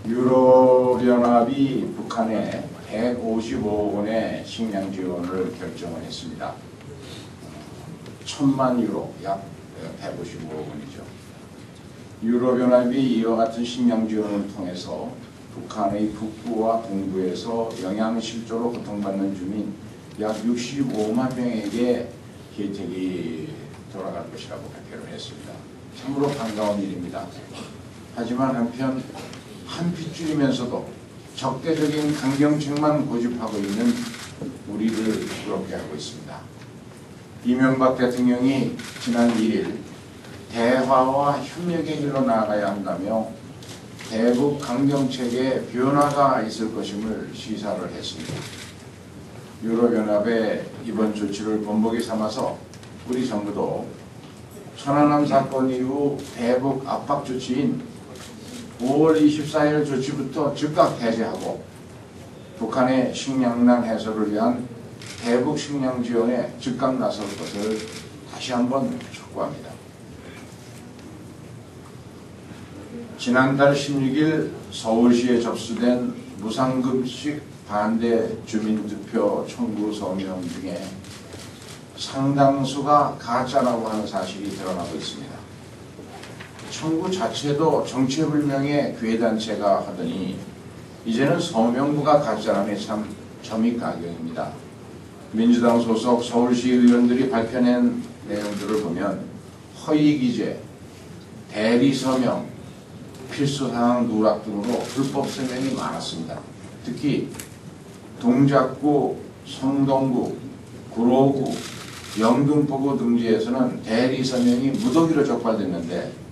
유럽연합이 북한에 155억 원의 식량 지원을 결정을 했습니다. 1000만 유로, 약 155억 원이죠. 유럽연합이 이와 같은 식량 지원을 통해서 북한의 북부와 동부에서 영양실조로 고통받는 주민 약 65만 명에게 혜택이 돌아갈 것이라고 발표를 했습니다. 참으로 반가운 일입니다. 하지만 한편 한 핏줄이면서도 적대적인 강경책만 고집하고 있는 우리를 부끄럽게 하고 있습니다. 이명박 대통령이 지난 1일 대화와 협력의 길로 나아가야 한다며 대북 강경책에 변화가 있을 것임을 시사를 했습니다. 유럽연합의 이번 조치를 본보기 삼아서 우리 정부도 천안함 사건 이후 대북 압박 조치인 5월 24일 조치부터 즉각 해제하고 북한의 식량난 해소를 위한 대북 식량 지원에 즉각 나설 것을 다시 한번 촉구합니다. 지난달 16일 서울시에 접수된 무상급식 반대 주민투표 청구 서명 중에 상당수가 가짜라고 하는 사실이 드러나고 있습니다. 청구 자체도 정체불명의 괴단체가 하더니 이제는 서명부가 가짜라니 참 점입가경입니다. 민주당 소속 서울시 의원들이 밝혀낸 내용들을 보면 허위기재, 대리서명, 필수사항 누락 등으로 불법 서명이 많았습니다. 특히 동작구, 성동구, 구로구, 영등포구 등지에서는 대리서명이 무더기로 적발됐는데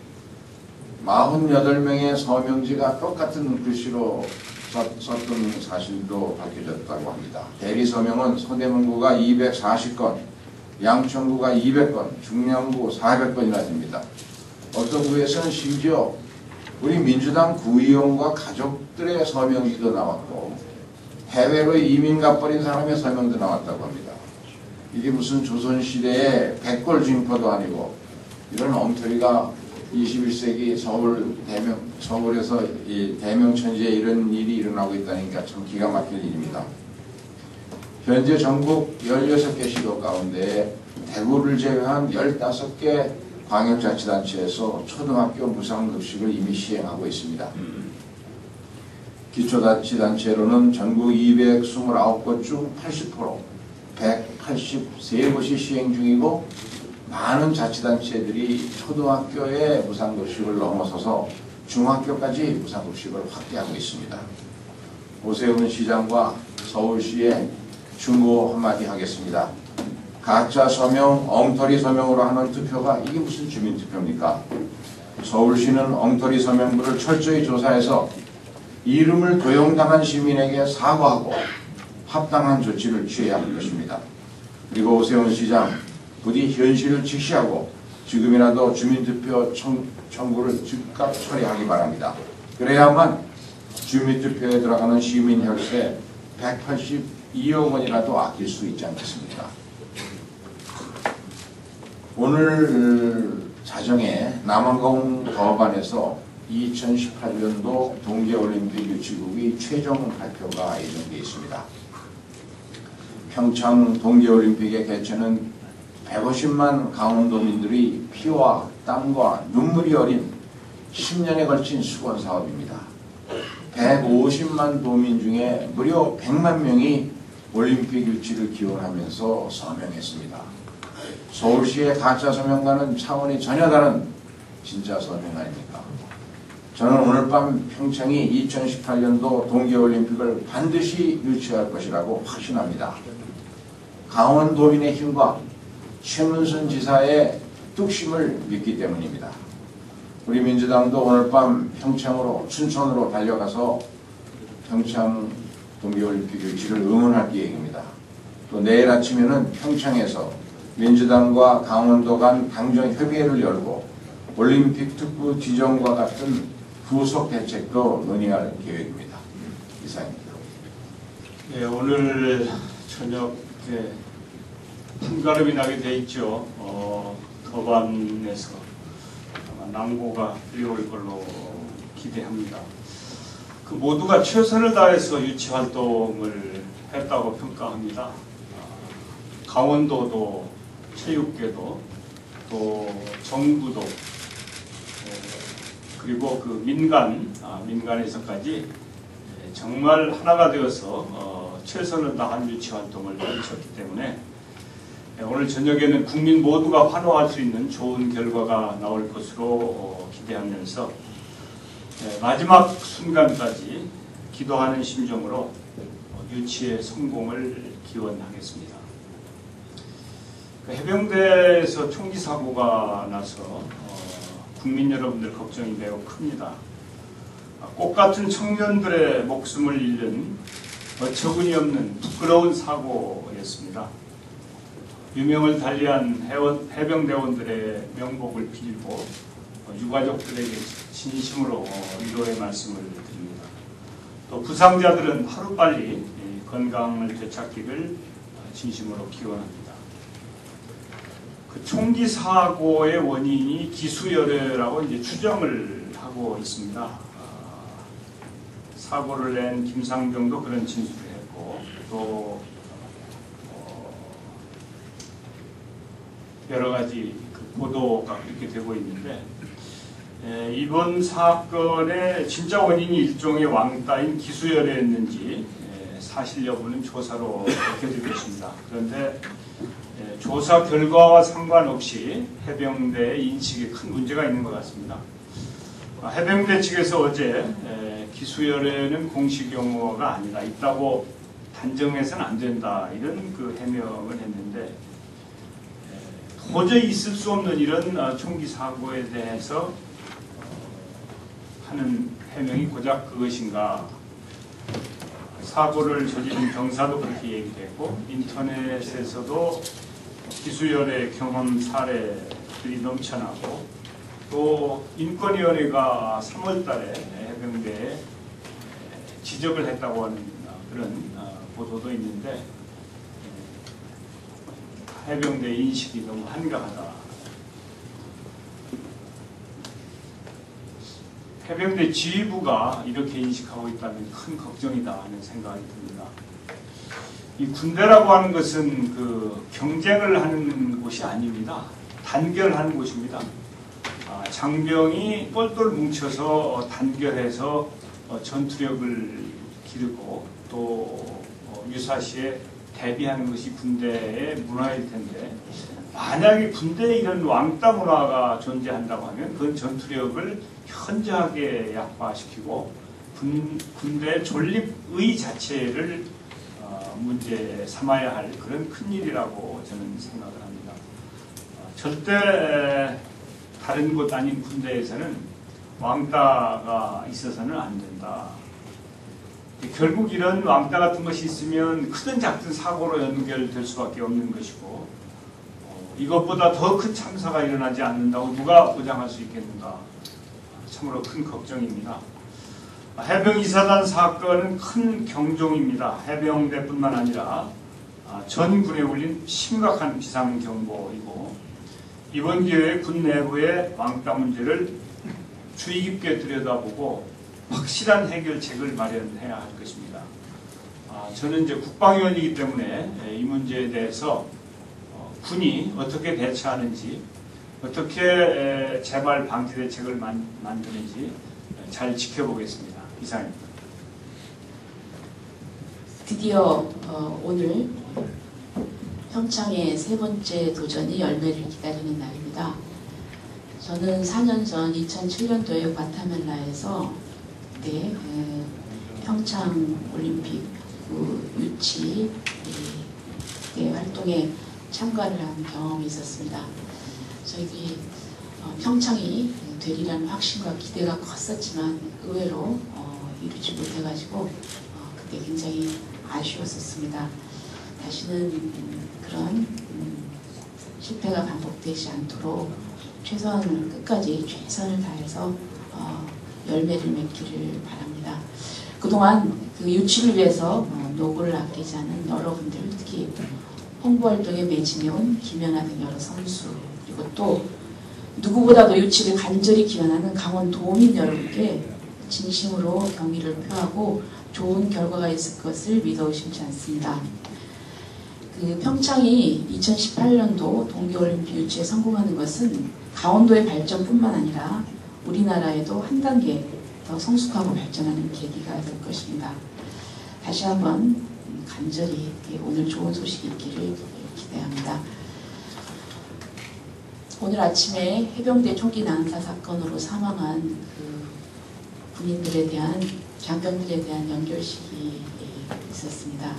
48명의 서명지가 똑같은 글씨로 썼던 사실도 밝혀졌다고 합니다. 대리서명은 서대문구가 240건, 양천구가 200건, 중량구 400건이나 됩니다. 어떤 구에서는 심지어 우리 민주당 구의원과 가족들의 서명지도 나왔고 해외로 이민 가버린 사람의 서명도 나왔다고 합니다. 이게 무슨 조선시대의 백골징포도 아니고 이런 엉터리가 21세기 서울에서 이 대명천지에 이런 일이 일어나고 있다니까 참 기가 막힐 일입니다. 현재 전국 16개 시도 가운데 대구를 제외한 15개 광역자치단체에서 초등학교 무상급식을 이미 시행하고 있습니다. 기초자치단체로는 전국 229곳 중 80%, 183곳이 시행 중이고 많은 자치단체들이 초등학교의 무상급식을 넘어서서 중학교까지 무상급식을 확대하고 있습니다. 오세훈 시장과 서울시에 충고 한마디 하겠습니다. 가짜 서명, 엉터리 서명으로 하는 투표가 이게 무슨 주민투표입니까? 서울시는 엉터리 서명부를 철저히 조사해서 이름을 도용당한 시민에게 사과하고 합당한 조치를 취해야 할 것입니다. 그리고 오세훈 시장 부디 현실을 직시하고 지금이라도 주민투표 청구를 즉각 처리하기 바랍니다. 그래야만 주민투표에 들어가는 시민 혈세 182억 원이라도 아낄 수 있지 않겠습니까? 오늘 자정에 남아공 법안에서 2018년도 동계올림픽 유치국의 최종 발표가 예정되어 있습니다. 평창 동계올림픽의 개최는 150만 강원도민들이 피와 땀과 눈물이 어린 10년에 걸친 수건 사업입니다. 150만 도민 중에 무려 100만 명이 올림픽 유치를 기원하면서 서명했습니다. 서울시의 가짜 서명과는 차원이 전혀 다른 진짜 서명 아닙니까? 저는 오늘 밤 평창이 2018년도 동계올림픽을 반드시 유치할 것이라고 확신합니다. 강원도민의 힘과 최문순 지사의 뚝심을 믿기 때문입니다. 우리 민주당도 오늘 밤 평창으로 춘천으로 달려가서 평창 동계올림픽 유치를 응원할 계획입니다. 또 내일 아침에는 평창에서 민주당과 강원도 간 당정 협의회를 열고 올림픽 특구 지정과 같은 후속 대책도 논의할 계획입니다. 이상입니다. 네, 오늘 저녁에 한가름이 나게 돼 있죠. 법안에서 아마 낭보가 들려올 걸로 기대합니다. 그 모두가 최선을 다해서 유치 활동을 했다고 평가합니다. 강원도도, 체육계도, 또 정부도, 그리고 그 민간에서까지 정말 하나가 되어서 최선을 다한 유치 활동을 펼쳤기 때문에 오늘 저녁에는 국민 모두가 환호할 수 있는 좋은 결과가 나올 것으로 기대하면서 마지막 순간까지 기도하는 심정으로 유치의 성공을 기원하겠습니다. 해병대에서 총기 사고가 나서 국민 여러분들 걱정이 매우 큽니다. 꽃 같은 청년들의 목숨을 잃는 어처구니 없는 부끄러운 사고였습니다. 유명을 달리한 해병대원들의 명복을 빌고 유가족들에게 진심으로 위로의 말씀을 드립니다. 또 부상자들은 하루빨리 건강을 되찾기를 진심으로 기원합니다. 그 총기 사고의 원인이 기수열애라고 이제 추정을 하고 있습니다. 사고를 낸 김상병도 그런 진술을 했고, 또 여러 가지 그 보도가 그렇게 되고 있는데, 이번 사건의 진짜 원인이 일종의 왕따인 기수열애였는지 사실 여부는 조사로 밝혀질 것입니다. 그런데 조사 결과와 상관없이 해병대의 인식에 큰 문제가 있는 것 같습니다. 해병대 측에서 어제 기수열애는 공식 용어가 아니라 있다고 단정해서는 안 된다, 이런 그 해명을 했는데, 도저히 있을 수 없는 이런 총기 사고에 대해서 하는 해명이 고작 그것인가. 사고를 저지른 병사도 그렇게 얘기했고, 인터넷에서도 기수열애 경험 사례들이 넘쳐나고, 또 인권위원회가 3월 달에 해병대에 지적을 했다고 하는 그런 보도도 있는데, 해병대 인식이 너무 한가하다. 해병대 지휘부가 이렇게 인식하고 있다면 큰 걱정이다 하는 생각이 듭니다. 이 군대라고 하는 것은 그 경쟁을 하는 곳이 아닙니다. 단결하는 곳입니다. 장병이 똘똘 뭉쳐서 단결해서 전투력을 기르고 또 유사시에 대비하는 것이 군대의 문화일 텐데, 만약에 군대에 이런 왕따 문화가 존재한다고 하면 그건 전투력을 현저하게 약화시키고 군대 존립의 자체를 문제 삼아야 할 그런 큰일이라고 저는 생각을 합니다. 절대 다른 곳 아닌 군대에서는 왕따가 있어서는 안 된다. 결국 이런 왕따 같은 것이 있으면 크든 작든 사고로 연결될 수밖에 없는 것이고, 이것보다 더 큰 참사가 일어나지 않는다고 누가 보장할 수 있겠는가. 참으로 큰 걱정입니다. 해병이사단 사건은 큰 경종입니다. 해병대뿐만 아니라 전 군에 울린 심각한 비상경보이고, 이번 기회에 군 내부의 왕따 문제를 주의 깊게 들여다보고 확실한 해결책을 마련해야 할 것입니다. 저는 이제 국방위원이기 때문에 이 문제에 대해서 군이 어떻게 대처하는지, 어떻게 재발 방지 대책을 만드는지 잘 지켜보겠습니다. 이상입니다. 드디어 오늘 평창의 세 번째 도전이 열매를 기다리는 날입니다. 저는 4년 전 2007년도에 과타멜라에서 평창 올림픽 유치 활동에 참가를 한 경험이 있었습니다. 저희들이 평창이 되리라는 확신과 기대가 컸었지만 의외로 이루지 못해가지고 그때 굉장히 아쉬웠었습니다. 다시는 그런 실패가 반복되지 않도록 끝까지 최선을 다해서 열매를 맺기를 바랍니다. 그동안 그 유치를 위해서 노고를 아끼지 않은 여러분들, 특히 홍보활동에 매진해온 김연아 등 여러 선수, 그리고 또 누구보다도 유치를 간절히 기원하는 강원 도민 여러분께 진심으로 경의를 표하고 좋은 결과가 있을 것을 믿어 의심치 않습니다. 그 평창이 2018년도 동계올림픽 유치에 성공하는 것은 강원도의 발전뿐만 아니라 우리나라에도 한 단계 더 성숙하고 발전하는 계기가 될 것입니다. 다시 한번 간절히 오늘 좋은 소식이 있기를 기대합니다. 오늘 아침에 해병대 총기 난사 사건으로 사망한 그 군인들에 대한 장병들에 대한 연결식이 있었습니다.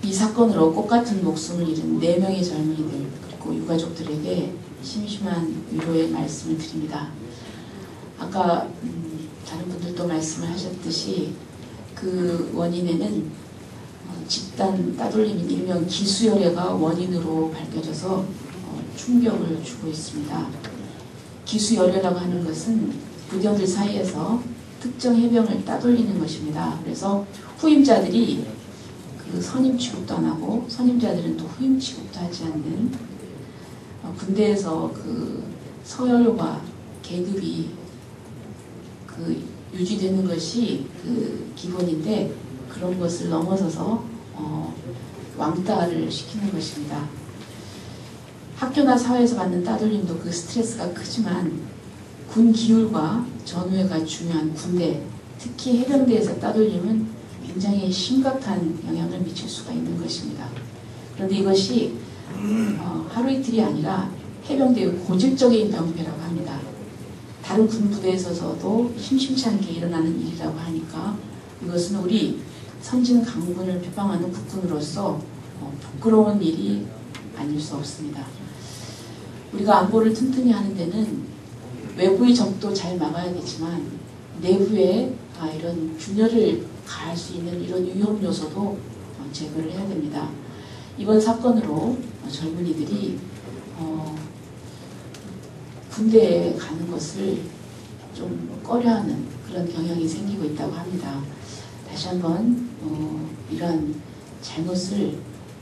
이 사건으로 꽃같은 목숨을 잃은 4명의 젊은이들 그리고 유가족들에게 심심한 위로의 말씀을 드립니다. 아까 다른 분들도 말씀을 하셨듯이 그 원인에는 집단 따돌림인 일명 기수열애가 원인으로 밝혀져서 충격을 주고 있습니다. 기수열애라고 하는 것은 부대원들 사이에서 특정 해병을 따돌리는 것입니다. 그래서 후임자들이 그 선임 취급도 안 하고 선임자들은 또 후임 취급도 하지 않는 군대에서 그 서열과 계급이 그 유지되는 것이 그 기본인데 그런 것을 넘어서서 왕따를 시키는 것입니다. 학교나 사회에서 받는 따돌림도 그 스트레스가 크지만 군 기율과 전우회가 중요한 군대, 특히 해병대에서 따돌림은 굉장히 심각한 영향을 미칠 수가 있는 것입니다. 그런데 이것이 하루 이틀이 아니라 해병대의 고질적인 병폐라고 합니다. 다른 군부대에서도 심심치 않게 일어나는 일이라고 하니까 이것은 우리 선진 강군을 비방하는 국군으로서 부끄러운 일이 아닐 수 없습니다. 우리가 안보를 튼튼히 하는 데는 외부의 적도 잘 막아야겠지만 내부에 이런 균열을 가할 수 있는 이런 위험 요소도 제거를 해야 됩니다. 이번 사건으로 젊은이들이 군대에 가는 것을 좀 꺼려하는 그런 경향이 생기고 있다고 합니다. 다시 한번 이러한 잘못을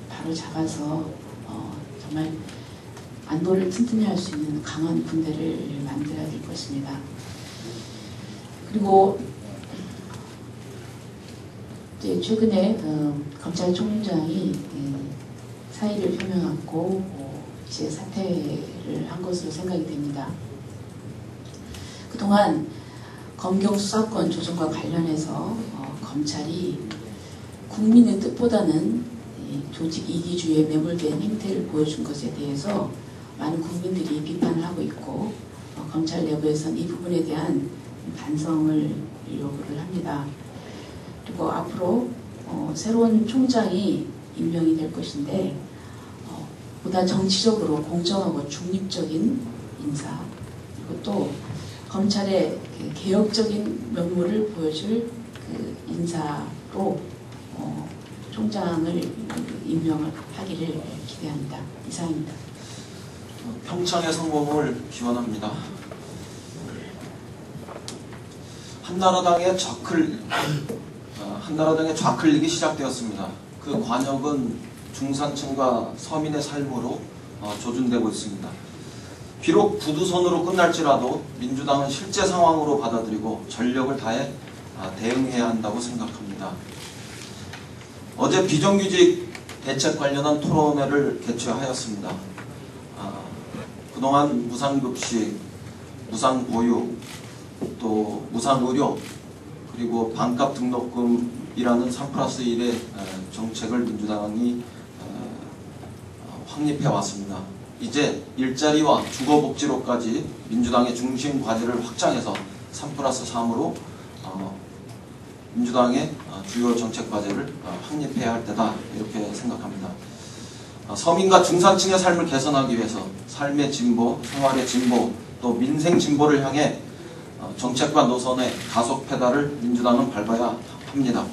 바로 잡아서 정말 안보를 튼튼히 할 수 있는 강한 군대를 만들어야 될 것입니다. 그리고 이제 최근에 검찰총장이 사의를 표명하고 이제 사퇴를 한 것으로 생각이 됩니다. 그동안 검경 수사권 조정과 관련해서 검찰이 국민의 뜻보다는 조직 이기주의에 매몰된 행태를 보여준 것에 대해서 많은 국민들이 비판을 하고 있고 검찰 내부에서는 이 부분에 대한 반성을 요구를 합니다. 그리고 앞으로 새로운 총장이 임명이 될 것인데 보다 정치적으로 공정하고 중립적인 인사 그리고 또 검찰의 개혁적인 면모를 보여줄 그 인사로 총장을 임명을 하기를 기대합니다. 이상입니다. 평창의 성공을 기원합니다. 한나라당의 좌클릭이 시작되었습니다. 그 관역은 중산층과 서민의 삶으로 조준되고 있습니다. 비록 부두선으로 끝날지라도 민주당은 실제 상황으로 받아들이고 전력을 다해 대응해야 한다고 생각합니다. 어제 비정규직 대책 관련한 토론회를 개최하였습니다. 그동안 무상급식, 무상보육, 또 무상의료, 그리고 반값 등록금이라는 3+1의 정책을 민주당이 확립해 왔습니다. 이제 일자리와 주거복지로까지 민주당의 중심 과제를 확장해서 3+3으로 민주당의 주요 정책 과제를 확립해야 할 때다 이렇게 생각합니다. 서민과 중산층의 삶을 개선하기 위해서 삶의 진보, 생활의 진보, 또 민생 진보를 향해 정책과 노선의 가속 페달을 민주당은 밟아야 합니다.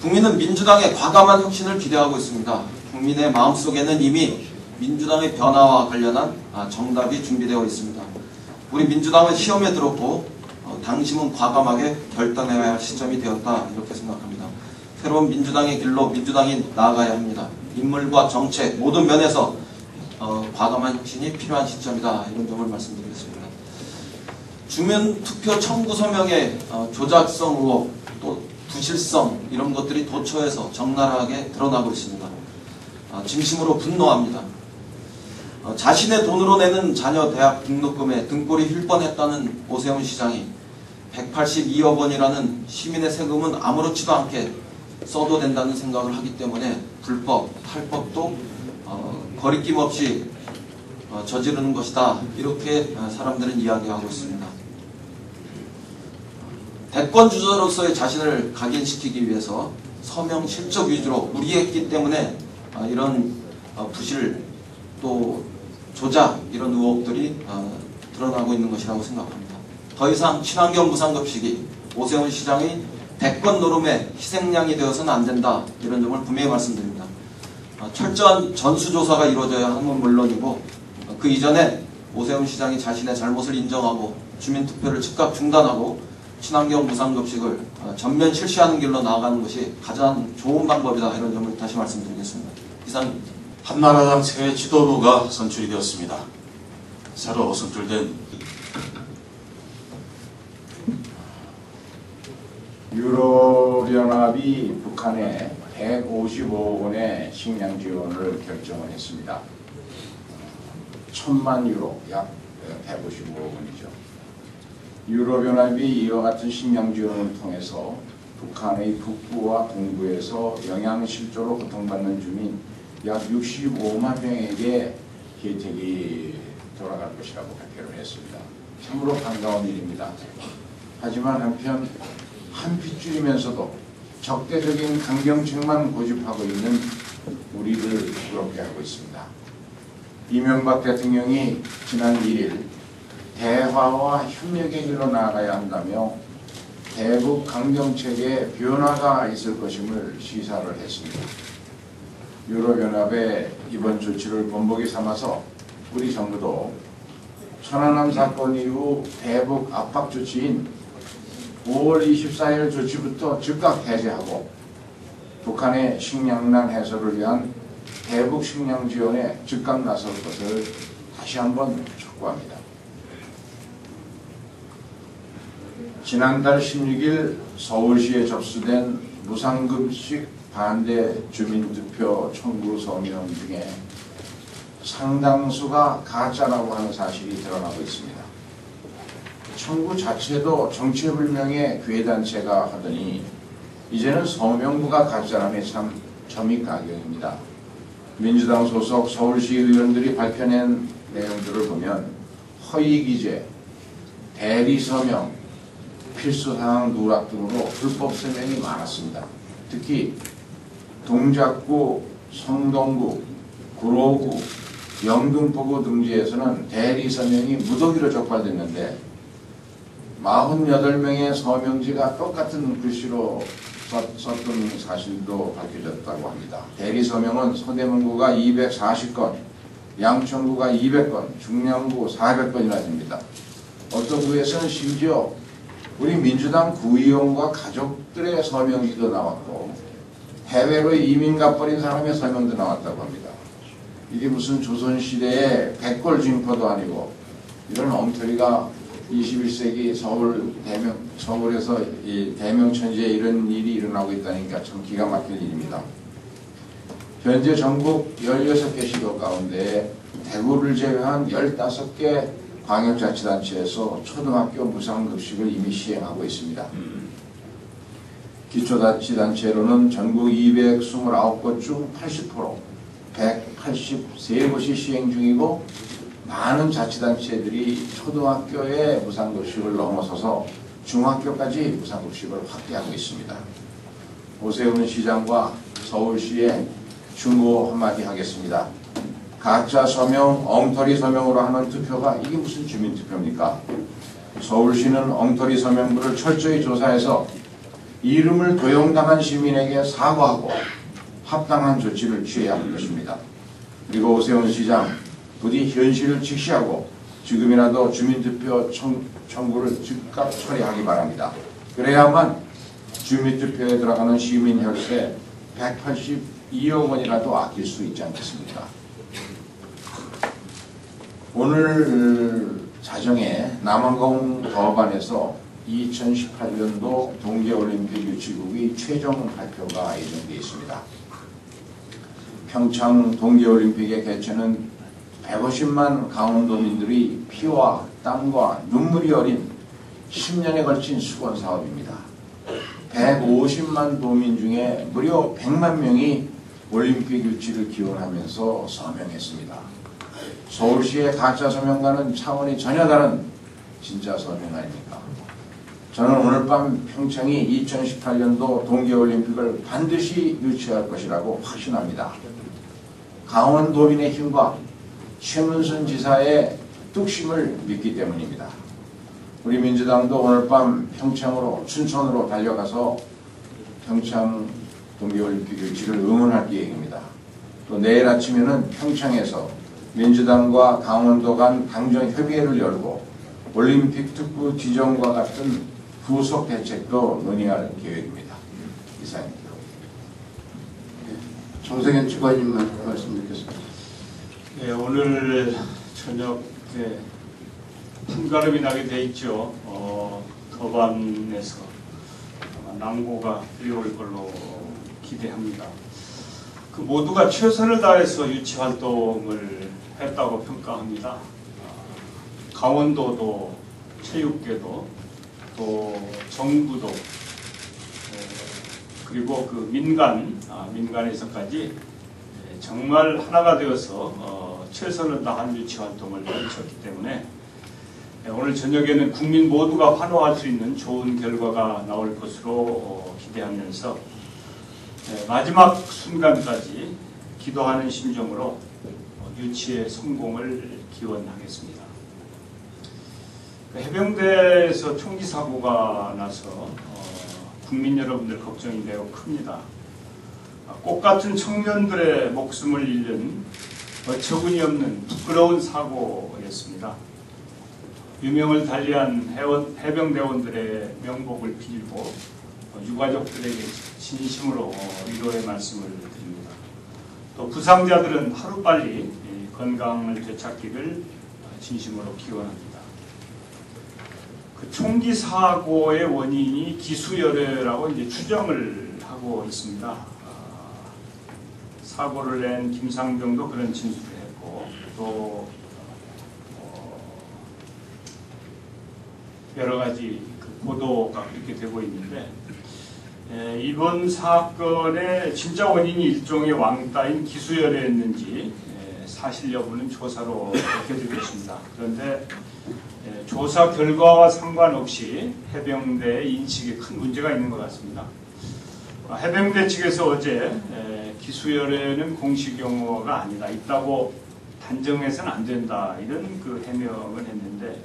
국민은 민주당의 과감한 혁신을 기대하고 있습니다. 국민의 마음속에는 이미 민주당의 변화와 관련한 정답이 준비되어 있습니다. 우리 민주당은 시험에 들었고 당심은 과감하게 결단해야 할 시점이 되었다 이렇게 생각합니다. 새로운 민주당의 길로 민주당이 나아가야 합니다. 인물과 정책 모든 면에서 과감한 혁신이 필요한 시점이다 이런 점을 말씀드리겠습니다. 주민투표 청구 서명의 조작성 의혹 또 부실성 이런 것들이 도처에서 적나라하게 드러나고 있습니다. 진심으로 분노합니다. 자신의 돈으로 내는 자녀 대학 등록금에 등골이 휠 뻔했다는 오세훈 시장이 182억 원이라는 시민의 세금은 아무렇지도 않게 써도 된다는 생각을 하기 때문에 불법, 탈법도 거리낌 없이 저지르는 것이다. 이렇게 사람들은 이야기하고 있습니다. 대권 주자로서의 자신을 각인시키기 위해서 서명 실적 위주로 무리했기 때문에 이런 부실 또 조작 이런 의혹들이 드러나고 있는 것이라고 생각합니다. 더 이상 친환경 무상급식이 오세훈 시장의 대권 노름의 희생양이 되어서는 안 된다. 이런 점을 분명히 말씀드립니다. 철저한 전수조사가 이루어져야 하는 건 물론이고 그 이전에 오세훈 시장이 자신의 잘못을 인정하고 주민투표를 즉각 중단하고 친환경 무상급식을 전면 실시하는 길로 나아가는 것이 가장 좋은 방법이다. 이런 점을 다시 말씀드리겠습니다. 이상입니다. 한나라당 새 지도부가 선출이 되었습니다. 새로 선출된 유럽연합이 북한에 155억 원의 식량 지원을 결정을 했습니다. 1,000만 유로, 약 155억 원이죠. 유럽연합이 이와 같은 식량 지원을 통해서 북한의 북부와 동부에서 영양실조로 고통받는 주민 약 65만 명에게 혜택이 돌아갈 것이라고 발표를 했습니다. 참으로 반가운 일입니다. 하지만 한편 한 핏줄이면서도 적대적인 강경책만 고집하고 있는 우리를 부끄럽게 하고 있습니다. 이명박 대통령이 지난 1일 대화와 협력의 길로 나아가야 한다며 대북 강경책에 변화가 있을 것임을 시사를 했습니다. 유럽연합의 이번 조치를 본보기 삼아서 우리 정부도 천안함 사건 이후 대북 압박 조치인 5월 24일 조치부터 즉각 해제하고 북한의 식량난 해소를 위한 대북 식량 지원에 즉각 나설 것을 다시 한번 촉구합니다. 지난달 16일 서울시에 접수된 무상급식 반대 주민투표 청구 서명 중에 상당수가 가짜라고 하는 사실이 드러나고 있습니다. 청구 자체도 정체불명의 괴단체가 하더니 이제는 서명부가 가짜라며 참 점입가경입니다. 민주당 소속 서울시 의원들이 밝혀낸 내용들을 보면 허위기재, 대리서명, 필수사항 누락 등으로 불법 서명이 많았습니다. 특히 동작구, 성동구, 구로구, 영등포구 등지에서는 대리서명이 무더기로 적발됐는데 48명의 서명지가 똑같은 글씨로 썼던 사실도 밝혀졌다고 합니다. 대리서명은 서대문구가 240건, 양천구가 200건, 중량구 400건이나 됩니다. 어떤 구에서는 심지어 우리 민주당 구의원과 가족들의 서명지도 나왔고 해외로 이민 가버린 사람의 서명도 나왔다고 합니다. 이게 무슨 조선시대의 백골 징표도 아니고 이런 엉터리가 21세기 서울에서 이 대명천지에 이런 일이 일어나고 있다니까 참 기가 막힐 일입니다. 현재 전국 16개 시도 가운데 대구를 제외한 15개 광역자치단체에서 초등학교 무상급식을 이미 시행하고 있습니다. 기초자치단체로는 전국 229곳 중 80%, 183곳이 시행 중이고 많은 자치단체들이 초등학교의 무상급식을 넘어서서 중학교까지 무상급식을 확대하고 있습니다. 오세훈 시장과 서울시에 충고 한마디 하겠습니다. 가짜 서명, 엉터리 서명으로 하는 투표가 이게 무슨 주민투표입니까? 서울시는 엉터리 서명부를 철저히 조사해서 이름을 도용당한 시민에게 사과하고 합당한 조치를 취해야 할 것입니다. 그리고 오세훈 시장 부디 현실을 직시하고 지금이라도 주민투표 청구를 즉각 처리하기 바랍니다. 그래야만 주민투표에 들어가는 시민 혈세 182억 원이라도 아낄 수 있지 않겠습니까? 오늘 자정에 남한공 법안에서 2018년도 동계올림픽 유치국의 최종 발표가 예정되어 있습니다. 평창 동계올림픽의 개최는 150만 강원도민들의 피와 땀과 눈물이 어린 10년에 걸친 수건 사업입니다. 150만 도민 중에 무려 100만 명이 올림픽 유치를 기원하면서 서명했습니다. 서울시의 가짜 서명과는 차원이 전혀 다른 진짜 서명 아닙니까? 저는 오늘 밤 평창이 2018년도 동계올림픽을 반드시 유치할 것이라고 확신합니다. 강원도민의 힘과 최문순 지사의 뚝심을 믿기 때문입니다. 우리 민주당도 오늘 밤 평창으로 춘천으로 달려가서 평창 동계올림픽 유치를 응원할 계획입니다. 또 내일 아침에는 평창에서 민주당과 강원도 간 당정 협의회를 열고 올림픽 특구 지정과 같은 후속 대책도 논의할 계획입니다. 이상입니다. 정세균 주관님 말씀 듣겠습니다. 네, 오늘 저녁에 한가름이 나게 돼 있죠. 법안에서 낭보가 이루어질 걸로 기대합니다. 그 모두가 최선을 다해서 유치 활동을 했다고 평가합니다. 강원도도, 체육계도, 또 정부도, 그리고 그 민간에서까지 정말 하나가 되어서 최선을 다한 유치 활동을 펼쳤기 때문에 오늘 저녁에는 국민 모두가 환호할 수 있는 좋은 결과가 나올 것으로 기대하면서 마지막 순간까지 기도하는 심정으로 유치의 성공을 기원하겠습니다. 해병대에서 총기 사고가 나서 국민 여러분들 걱정이 매우 큽니다. 꽃 같은 청년들의 목숨을 잃는 어처구니 없는 부끄러운 사고였습니다. 유명을 달리한 해병대원들의 명복을 빌고 유가족들에게 진심으로 위로의 말씀을 드립니다. 또 부상자들은 하루빨리 건강을 되찾기를 진심으로 기원합니다. 그 총기 사고의 원인이 기수열애라고 이제 추정을 하고 있습니다. 사고를 낸 김상병도 그런 진술을 했고 또 여러 가지 그 보도가 그렇게 되고 있는데 이번 사건의 진짜 원인이 일종의 왕따인 기수열애였는지 사실 여부는 조사로 밝혀지겠습니다. 그런데 조사 결과와 상관없이 해병대의 인식에 큰 문제가 있는 것 같습니다. 해병대 측에서 어제 기수열애는 공식 용어가 아니다, 있다고 단정해서는 안 된다, 이런 그 해명을 했는데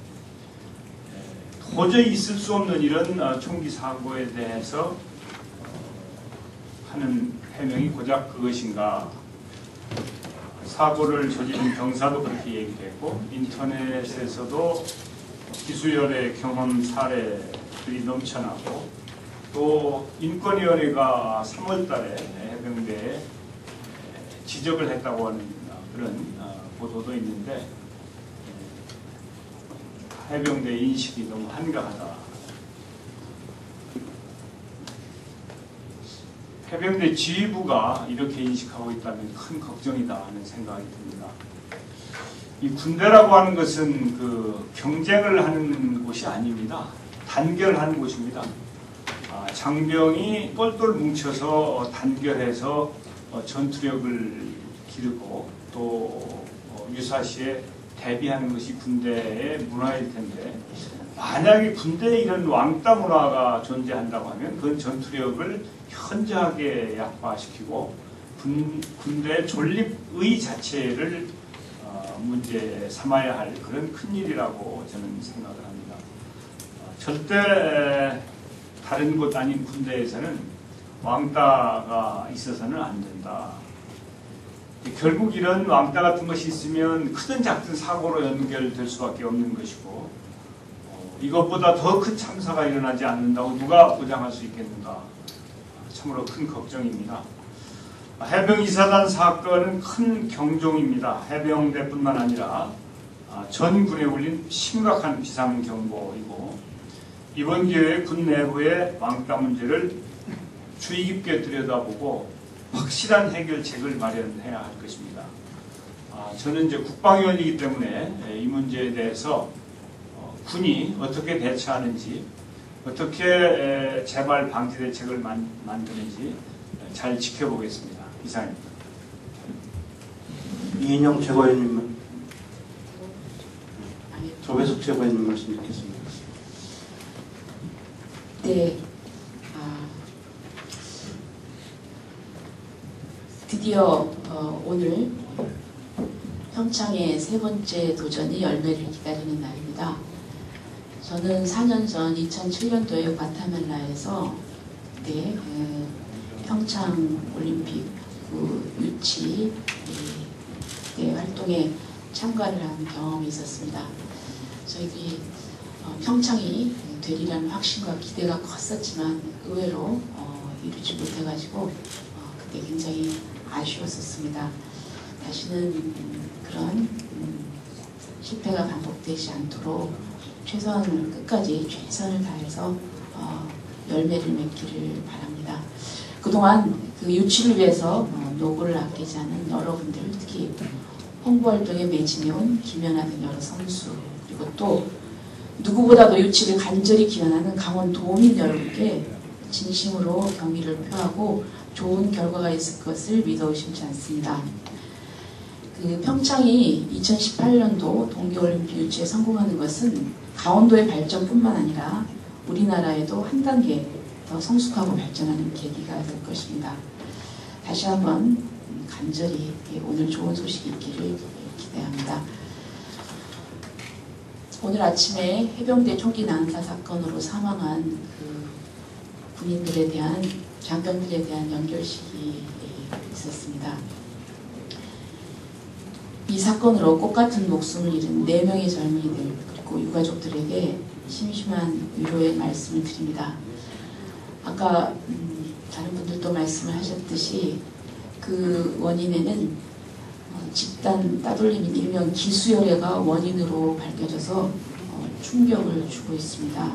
도저히 있을 수 없는 이런 총기 사고에 대해서 하는 해명이 고작 그것인가. 사고를 저지른 병사도 그렇게 얘기했고 인터넷에서도 기수열애 경험 사례들이 넘쳐나고 또 인권위원회가 3월 달에 해병대에 지적을 했다고 하는 그런 보도도 있는데 해병대 인식이 너무 한가하다. 해병대 지휘부가 이렇게 인식하고 있다면 큰 걱정이다 하는 생각이 듭니다. 이 군대라고 하는 것은 그 경쟁을 하는 곳이 아닙니다. 단결하는 곳입니다. 장병이 똘똘 뭉쳐서 단결해서 전투력을 기르고 또 유사시에 대비하는 것이 군대의 문화일 텐데 만약에 군대에 이런 왕따 문화가 존재한다고 하면 그건 전투력을 현저하게 약화시키고 군대 존립의 자체를 문제 삼아야 할 그런 큰일이라고 저는 생각을 합니다. 절대 다른 곳 아닌 군대에서는 왕따가 있어서는 안 된다. 결국 이런 왕따 같은 것이 있으면 크든 작든 사고로 연결될 수밖에 없는 것이고 이것보다 더 큰 참사가 일어나지 않는다고 누가 보장할 수 있겠는가. 참으로 큰 걱정입니다. 해병이사단 사건은 큰 경종입니다. 해병대뿐만 아니라 전 군에 울린 심각한 비상경보이고 이번 기회에 군 내부의 왕따 문제를 주의 깊게 들여다보고 확실한 해결책을 마련해야 할 것입니다. 저는 이제 국방위원이기 때문에 이 문제에 대해서 군이 어떻게 대처하는지 어떻게 재발 방지 대책을 만드는지 잘 지켜보겠습니다. 이상입니다. 이인영 최고위원님, 조배숙 최고위원님 말씀 듣겠습니다. 네, 드디어 오늘 평창의 세 번째 도전이 열매를 기다리는 날입니다. 저는 4년 전 2007년도에 과테말라에서 그때 평창 올림픽 유치 활동에 참가를 한 경험이 있었습니다. 저희들이 평창이 되리라는 확신과 기대가 컸었지만 의외로 이루지 못해가지고 그때 굉장히 아쉬웠었습니다. 다시는 그런 실패가 반복되지 않도록 끝까지 최선을 다해서 열매를 맺기를 바랍니다. 그동안 그 유치를 위해서 노고를 아끼지 않은 여러분들, 특히 홍보활동에 매진해온 김연아 등 여러 선수, 그리고 또 누구보다도 유치를 간절히 기원하는 강원 도민 여러분께 진심으로 경의를 표하고 좋은 결과가 있을 것을 믿어 의심치 않습니다. 그 평창이 2018년도 동계올림픽 유치에 성공하는 것은 강원도의 발전뿐만 아니라 우리나라에도 한 단계 더 성숙하고 발전하는 계기가 될 것입니다. 다시 한번 간절히 오늘 좋은 소식이 있기를 기대합니다. 오늘 아침에 해병대 총기 난사 사건으로 사망한 그 군인들에 대한, 장병들에 대한 연결식이 있었습니다. 이 사건으로 꽃같은 목숨을 잃은 4명의 젊은이들 그리고 유가족들에게 심심한 위로의 말씀을 드립니다. 아까 다른 분들도 말씀을 하셨듯이 그 원인에는 집단 따돌림인 일명 기수열애가 원인으로 밝혀져서 충격을 주고 있습니다.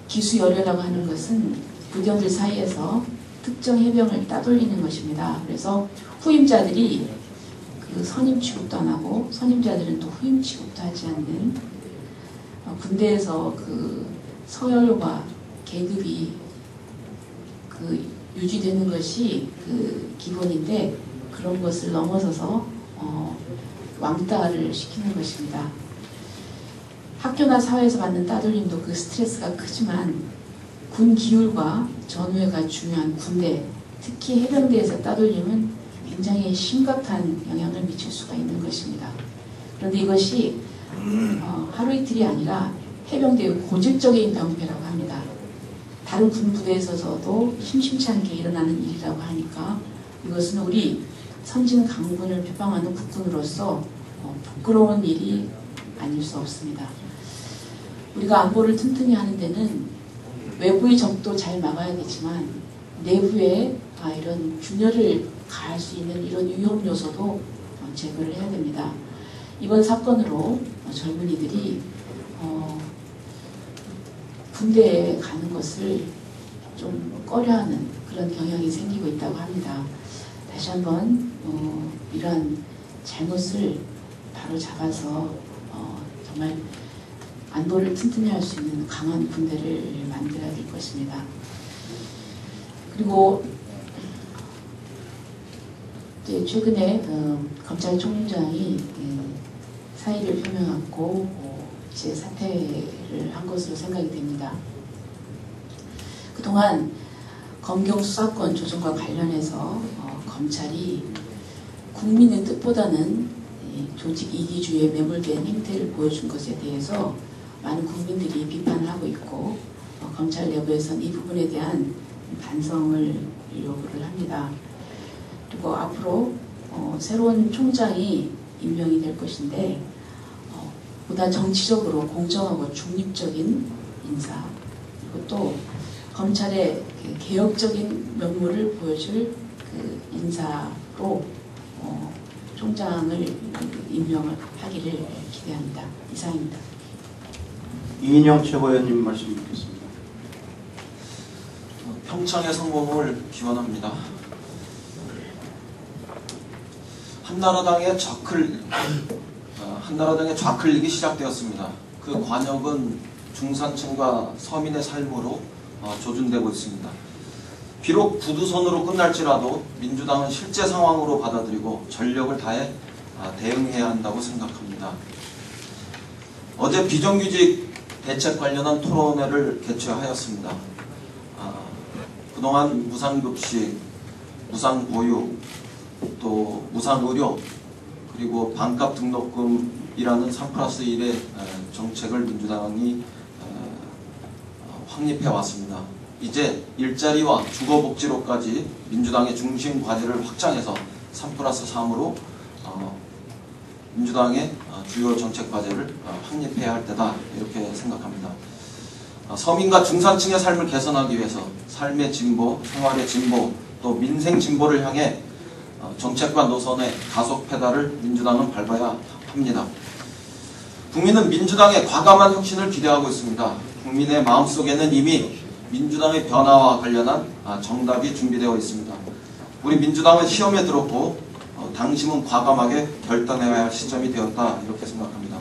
기수열애라고 하는 것은 부대원들 사이에서 특정 해병을 따돌리는 것입니다. 그래서 후임자들이 그 선임 취급도 안 하고 선임자들은 또 후임 취급도 하지 않는 군대에서 그 서열과 계급이 그 유지되는 것이 그 기본인데 그런 것을 넘어서서 왕따를 시키는 것입니다. 학교나 사회에서 받는 따돌림도 그 스트레스가 크지만 군 기율과 전우회가 중요한 군대, 특히 해병대에서 따돌림은 굉장히 심각한 영향을 미칠 수가 있는 것입니다. 그런데 이것이 하루 이틀이 아니라 해병대의 고질적인 병폐라고 합니다. 다른 군부대에서도 심심치 않게 일어나는 일이라고 하니까 이것은 우리 선진 강군을 표방하는 국군으로서 부끄러운 일이 아닐 수 없습니다. 우리가 안보를 튼튼히 하는 데는 외부의 적도 잘 막아야 되지만 내부에 이런 균열을 가할 수 있는 이런 위험 요소도 제거를 해야 됩니다. 이번 사건으로 젊은이들이 군대에 가는 것을 좀 꺼려하는 그런 경향이 생기고 있다고 합니다. 다시 한번 이러한 잘못을 바로 잡아서 정말 안보를 튼튼히 할 수 있는 강한 군대를 만들어야 될 것입니다. 그리고 최근에 검찰총장이 사의를 표명하고 이제 사퇴를 한 것으로 생각이 됩니다. 그동안 검경 수사권 조정과 관련해서 검찰이 국민의 뜻보다는 조직 이기주의에 매몰된 행태를 보여준 것에 대해서 많은 국민들이 비판을 하고 있고 검찰 내부에서는 이 부분에 대한 반성을 요구를 합니다. 그리고 앞으로 새로운 총장이 임명이 될 것인데 보다 정치적으로 공정하고 중립적인 인사, 그리고 또 검찰의 개혁적인 면모를 보여줄 그 인사로 총장을 임명을 하기를 기대합니다. 이상입니다. 이인영 최고위원님 말씀 듣겠습니다. 평창의 성공을 기원합니다. 한나라당의 좌클릭이 시작되었습니다. 그 관역은 중산층과 서민의 삶으로 조준되고 있습니다. 비록 부두선으로 끝날지라도 민주당은 실제 상황으로 받아들이고 전력을 다해 대응해야 한다고 생각합니다. 어제 비정규직 대책 관련한 토론회를 개최하였습니다. 그동안 무상급식, 무상보육, 또 무상의료, 그리고 반값 등록금이라는 3+1의 정책을 민주당이 확립해 왔습니다. 이제 일자리와 주거복지로까지 민주당의 중심 과제를 확장해서 3+3으로 민주당의 주요 정책 과제를 확립해야 할 때다, 이렇게 생각합니다. 서민과 중산층의 삶을 개선하기 위해서 삶의 진보, 생활의 진보, 또 민생 진보를 향해 정책과 노선의 가속 페달을 민주당은 밟아야 합니다. 국민은 민주당의 과감한 혁신을 기대하고 있습니다. 국민의 마음속에는 이미 민주당의 변화와 관련한 정답이 준비되어 있습니다. 우리 민주당은 시험에 들었고 당심은 과감하게 결단해야 할 시점이 되었다, 이렇게 생각합니다.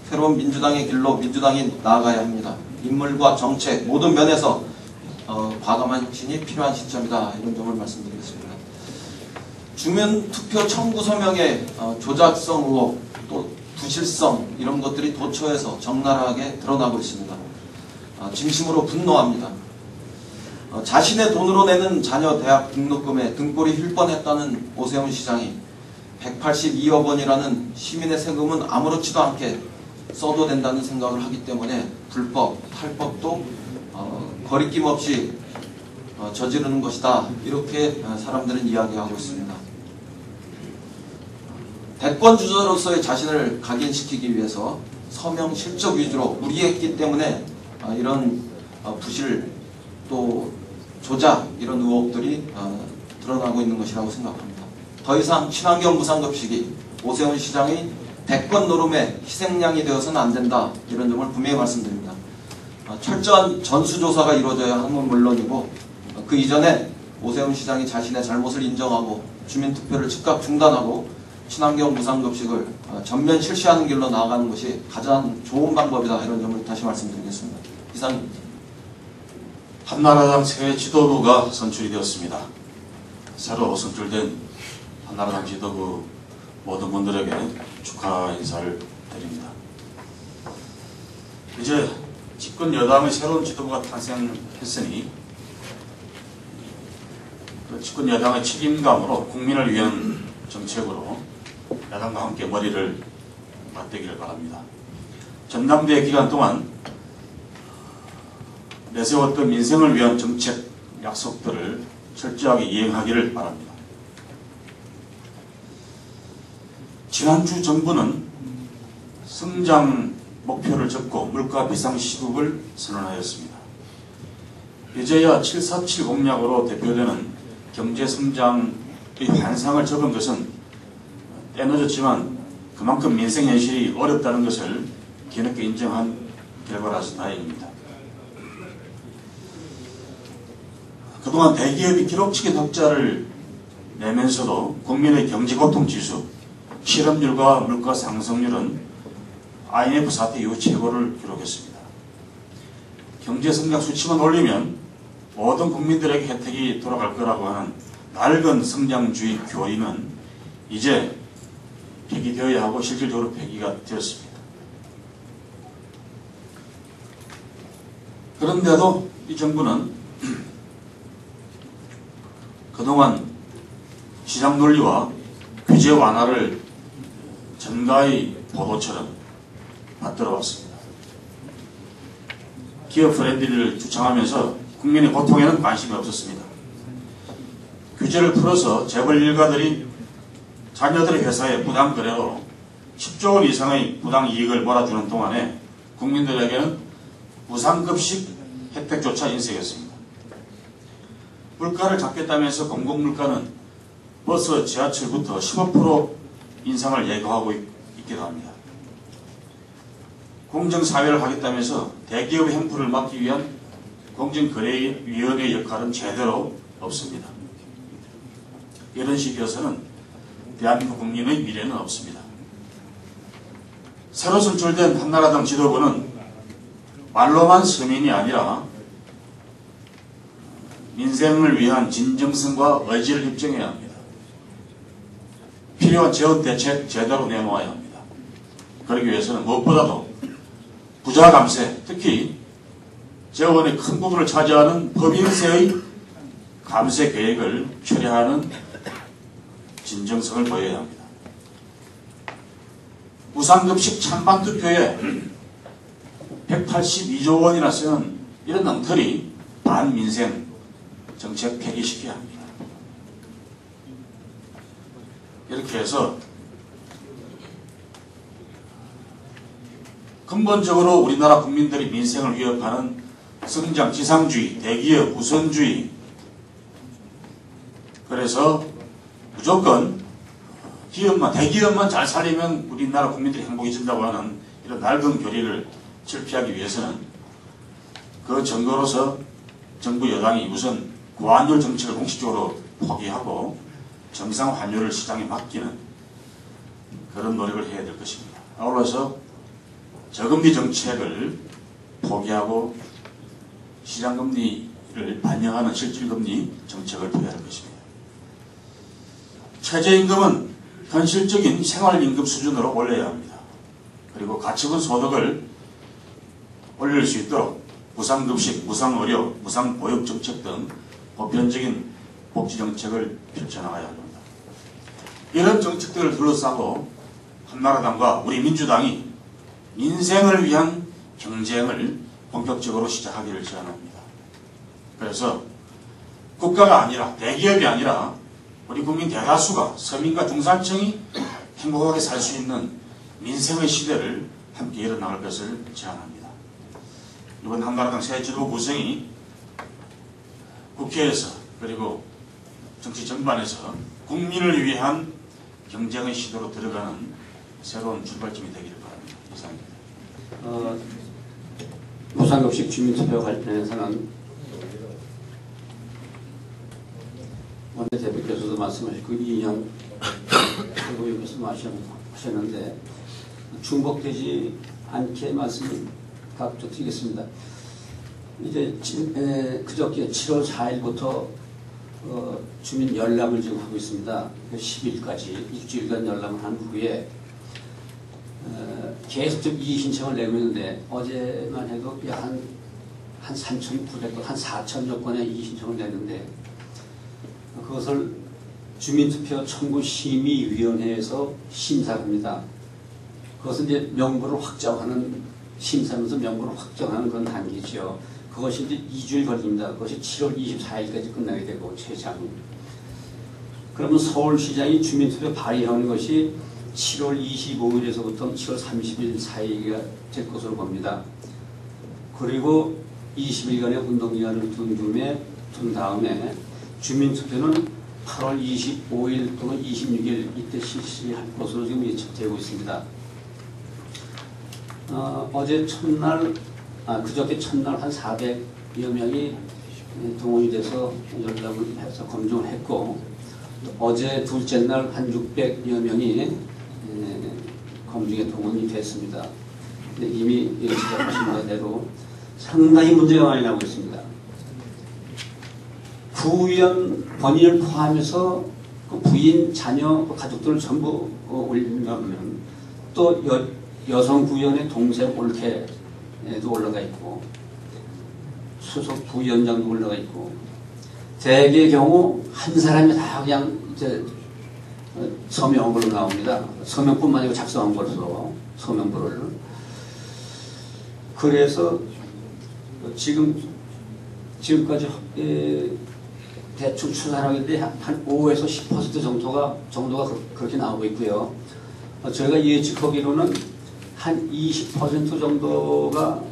새로운 민주당의 길로 민주당이 나아가야 합니다. 인물과 정책 모든 면에서 과감한 혁신이 필요한 시점이다, 이런 점을 말씀드리겠습니다. 주민투표 청구 서명의 조작성 의혹, 또 부실성, 이런 것들이 도처에서 적나라하게 드러나고 있습니다. 진심으로 분노합니다. 자신의 돈으로 내는 자녀 대학 등록금에 등골이 휠 뻔했다는 오세훈 시장이 182억 원이라는 시민의 세금은 아무렇지도 않게 써도 된다는 생각을 하기 때문에 불법, 탈법도 거리낌 없이 저지르는 것이다, 이렇게 사람들은 이야기하고 있습니다. 대권주자로서의 자신을 각인시키기 위해서 서명 실적 위주로 무리했기 때문에 이런 부실, 또 조작, 이런 의혹들이 드러나고 있는 것이라고 생각합니다. 더 이상 친환경 무상급식이 오세훈 시장의 대권 노름의 희생양이 되어서는 안 된다, 이런 점을 분명히 말씀드립니다. 철저한 전수조사가 이루어져야 하는 건 물론이고, 그 이전에 오세훈 시장이 자신의 잘못을 인정하고 주민투표를 즉각 중단하고 친환경 무상급식을 전면 실시하는 길로 나아가는 것이 가장 좋은 방법이다, 이런 점을 다시 말씀드리겠습니다. 이상입니다. 한나라당 새 지도부가 선출이 되었습니다. 새로 선출된 한나라당 지도부 모든 분들에게 축하 인사를 드립니다. 이제 집권 여당의 새로운 지도부가 탄생했으니 그 집권 여당의 책임감으로 국민을 위한 정책으로 야당과 함께 머리를 맞대기를 바랍니다. 전당대회 기간 동안 내세웠던 민생을 위한 정책 약속들을 철저하게 이행하기를 바랍니다. 지난주 정부는 성장 목표를 적고 물가 비상시국을 선언하였습니다. 이제야 747 공약으로 대표되는 경제성장의 환상을 접은 것은 때늦었지만 그만큼 민생 현실이 어렵다는 것을 뒤늦게 인정한 결과라서 다행입니다. 그동안 대기업이 기록적인 흑자를 내면서도 국민의 경제고통지수, 실업률과 물가 상승률은 IMF 사태 이후 최고를 기록했습니다. 경제성장 수치만 올리면 모든 국민들에게 혜택이 돌아갈 거라고 하는 낡은 성장주의 교리는 이제 폐기되어야 하고 실질적으로 폐기가 되었습니다. 그런데도 이 정부는 그동안 시장 논리와 규제 완화를 전가의 보도처럼 받들어 왔습니다. 기업 프렌들리를 주창하면서 국민의 고통에는 관심이 없었습니다. 규제를 풀어서 재벌 일가들이 자녀들의 회사에 부당 거래로 10조 원 이상의 부당 이익을 몰아주는 동안에 국민들에게는 무상급식 혜택조차 인색했습니다. 물가를 잡겠다면서 공공물가는 버스, 지하철부터 15% 인상을 예고하고 있기도 합니다. 공정사회를 하겠다면서 대기업의 횡포를 막기 위한 공정거래위원회 역할은 제대로 없습니다. 이런 식이어서는 대한민국 국민의 미래는 없습니다. 새로 선출된 한나라당 지도부는 말로만 서민이 아니라 민생을 위한 진정성과 의지를 입증해야 합니다. 필요한 재원 대책 제대로 내놓아야 합니다. 그러기 위해서는 무엇보다도 부자 감세, 특히 재원의 큰 부분을 차지하는 법인세의 감세 계획을 철회하는 진정성을 보여야 합니다. 무상급식 찬반투표에 182조 원이나 쓰는 이런 엉터리 반민생 정책 폐기시켜야 합니다. 이렇게 해서 근본적으로 우리나라 국민들이 민생을 위협하는 성장 지상주의, 대기업 우선주의, 그래서 무조건 대기업만 잘 살리면 우리나라 국민들이 행복해진다고 하는 이런 낡은 교리를 철폐하기 위해서는 그 증거로서 정부 여당이 우선 고환율 정책을 공식적으로 포기하고 정상 환율을 시장에 맡기는 그런 노력을 해야 될 것입니다. 아울러서 저금리 정책을 포기하고 시장금리를 반영하는 실질금리 정책을 펴야 할 것입니다. 최저임금은 현실적인 생활임금 수준으로 올려야 합니다. 그리고 가처분 소득을 올릴 수 있도록 무상급식, 무상의료, 무상보육 정책 등 보편적인 복지정책을 펼쳐나가야 합니다. 이런 정책들을 둘러싸고 한나라당과 우리 민주당이 민생을 위한 경쟁을 본격적으로 시작하기를 제안합니다. 그래서 국가가 아니라 대기업이 아니라 우리 국민 대다수가 서민과 중산층이 행복하게 살 수 있는 민생의 시대를 함께 일어나갈 것을 제안합니다. 이번 한나라당 새 지도부 구성이 국회에서 그리고 정치 전반에서 국민을 위한 경쟁의 시도로 들어가는 새로운 출발점이 되기를 바랍니다. 이상입니다. 무상급식 주민투표 관련해서는 원내 대표께서도 말씀하셨고 이인영 최고위원께서 말씀하셨는데 중복되지 않게 말씀을 각조 드리겠습니다. 이제 그저께 7월 4일부터 주민 열람을 지금 하고 있습니다. 10일까지 일주일간 열람을 한 후에 계속적 이의 신청을 내고 있는데 어제만 해도 한 3,900건, 한 4,000여 건의 이의 신청을 냈는데 그것을 주민투표 청구심의위원회에서 심사합니다. 그것은 이제 명부를 확정하는 심사하면서 명부를 확정하는 그런 단계죠. 그것이 이제 2주일 걸립니다. 그것이 7월 24일까지 끝나게 되고 최장. 그러면 서울시장이 주민투표 발의하는 것이 7월 25일에서부터 7월 30일 사이가 될 것으로 봅니다. 그리고 20일간의 운동기간을 둔 다음에 주민투표는 8월 25일 또는 26일 이때 실시할 것으로 지금 예측되고 있습니다. 어제 첫날, 그저께 첫날 한 400여 명이 동원이 돼서 열람을 해서 검증을 했고 어제 둘째 날 한 600여 명이 검증에 동원이 됐습니다. 근데 이미 지적하신 대로 상당히 문제가 많이 나오고 있습니다. 구의원 본인을 포함해서 그 부인, 자녀, 가족들을 전부 올리면 또 여성 구의원의 동생 올케도 올라가 있고 수석 부위원장도 올라가 있고 대개의 경우 한 사람이 다 그냥 이제 서명한 걸로 나옵니다. 서명뿐만 아니고 작성한 걸로 서명부를. 그래서 지금까지 대충 추산하는데 한 5에서 10% 정도가 그렇게 나오고 있고요. 저희가 예측하기로는 한 20% 정도가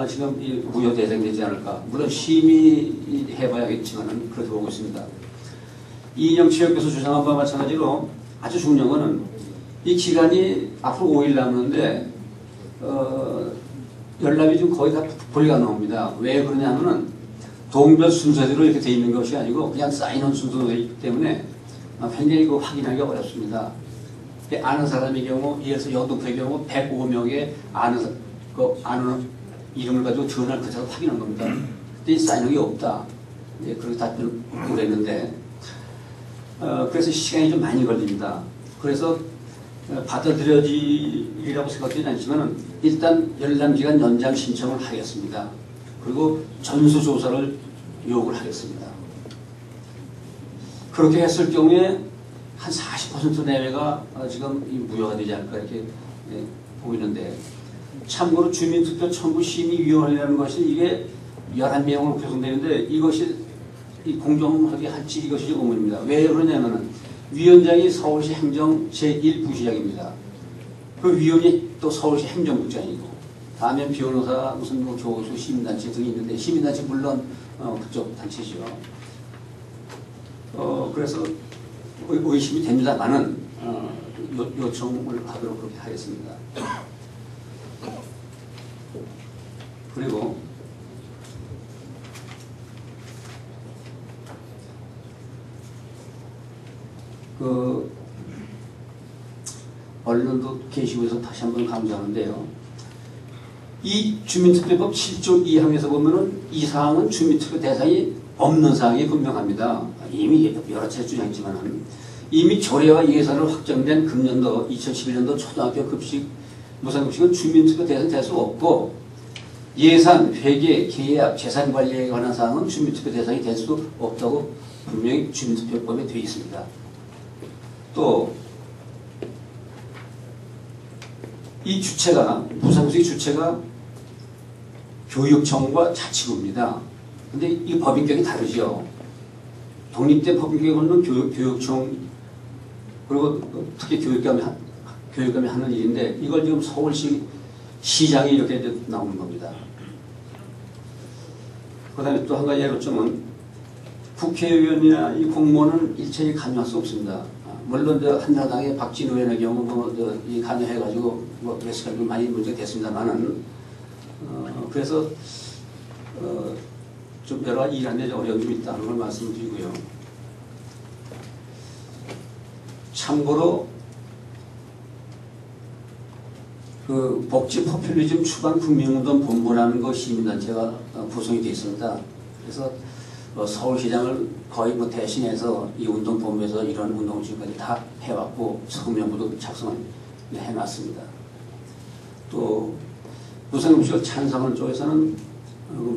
지금 무효 대상되지 않을까. 물론 심의해봐야겠지만은 그렇게 보고 있습니다. 이인영 최고께서 주장한 바와 마찬가지로 아주 중요한 것은 이 기간이 앞으로 5일 남았는데 열람이 지금 거의 다 분리가 나옵니다. 왜 그러냐면은 동별 순서대로 이렇게 돼 있는 것이 아니고 그냥 쌓이는 순서로 되어 있기 때문에 굉장히 그 확인하기 어렵습니다. 아는 사람의 경우, 예를 들어서 여동표의 경우 105명의 아는 이름을 가지고 전화를 그자로 확인한 겁니다. 근데 이 쌓이는 게 없다. 그렇게 답변을 했는데 그래서 시간이 좀 많이 걸립니다. 그래서 받아들여지리라고 생각되지 않지만 일단 열람기간 연장 신청을 하겠습니다. 그리고 전수조사를 요구를 하겠습니다. 그렇게 했을 경우에 한 40% 내외가 지금 무효가 되지 않을까 이렇게 보이는데, 참고로 주민투표 첨부심의위원회라는 것이 이게 11명으로 구성되는데 이것이 공정하게 할지 이것이 의문입니다. 왜 그러냐면은 위원장이 서울시 행정 제1부시장입니다. 그 위원이 또 서울시 행정국장이고, 다음에 변호사, 무슨 뭐 교수, 시민단체 등이 있는데, 시민단체 물론 그쪽 단체죠. 그래서 의심이 됩니다만은 요청을 하도록 그렇게 하겠습니다. 그리고 언론도 게시고에서 다시 한번 강조하는데요. 이 주민투표법 7조 2항에서 보면은 이 사항은 주민투표 대상이 없는 사항이 분명합니다. 이미 여러 차례 주장했지만 이미 조례와 예산을 확정된 금년도 2011년도 초등학교 급식 무상급식은 주민투표 대상 될 수 없고, 예산, 회계, 계약, 재산관리에 관한 사항은 주민투표 대상이 될 수 없다고 분명히 주민투표법에 되어 있습니다. 또 이 주체가, 무상급식 주체가 교육청과 자치구입니다. 근데 이 법인격이 다르죠. 독립된 법인격은 교육청, 그리고 특히 교육감이 하는 일인데, 이걸 지금 서울시 시장이 이렇게 나오는 겁니다. 그 다음에 또 한 가지 예로점은 국회의원이나 이 공무원은 일체히 관여할 수 없습니다. 물론 한나라당의 박진우 의원의 경우 이 관여해가지고 몇 시간 많이 문제가 됐습니다만은 그래서 좀 여러 가지 일하는데 어려움이 있다는 걸 말씀드리고요. 참고로 그 복지 포퓰리즘 추방 국민운동 본부라는 거 시민단체가 구성이 되어 있습니다. 그래서 서울시장을 거의 대신해서 이 운동본부에서 이런 운동을 지금까지 다 해왔고 성명부도 작성을 해놨습니다. 또 무상급식을 찬성하는 쪽에서는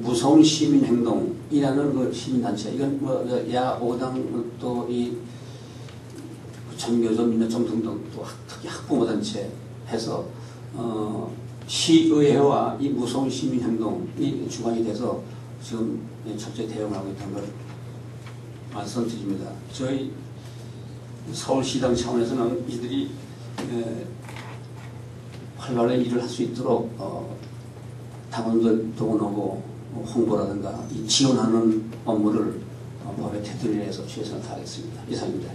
무서운 시민행동이라는 그 시민단체, 이건 야 5당 또 이 전교조 민노총 등등 또 특히 학부모단체 해서 시의회와 이 무서운 시민행동이 주관이 돼서 지금 철저히 대응을 하고 있다는 걸 말씀드립니다. 저희 서울시당 차원에서는 이들이 활발하게 일을 할 수 있도록 당원들 동원하고 홍보라든가 이 지원하는 업무를 법에 테두리에 해서 최선을 다하겠습니다. 이상입니다.